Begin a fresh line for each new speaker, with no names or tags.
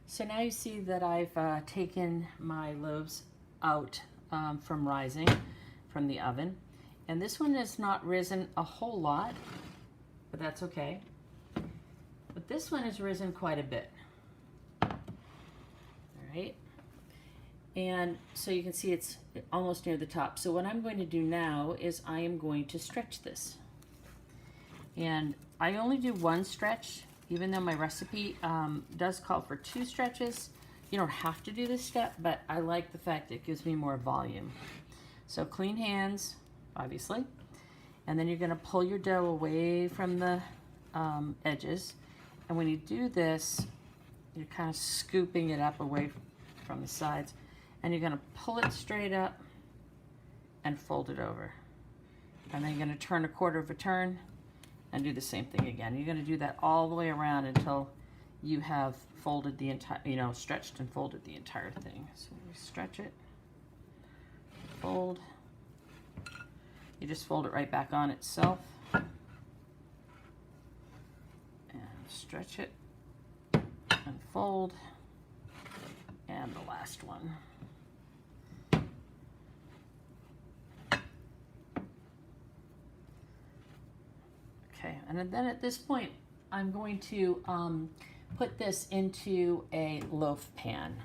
So now you see that I've taken my loaves out from rising from the oven. And this one has not risen a whole lot, but that's okay. But this one has risen quite a bit. All right. And so you can see it's almost near the top. So what I'm going to do now is I am going to stretch this. And I only do one stretch, even though my recipe does call for 2 stretches. You don't have to do this step, but I like the fact it gives me more volume. So clean hands, obviously. And then you're gonna pull your dough away from the edges. And when you do this, you're kind of scooping it up away from the sides. And you're gonna pull it straight up and fold it over. And then you're gonna turn a quarter of a turn and do the same thing again. You're gonna do that all the way around until you have folded the entire, stretched and folded the entire thing. So you stretch it, fold. You just fold it right back on itself. And stretch it and fold. And the last one. Okay, and then at this point, I'm going to put this into a loaf pan.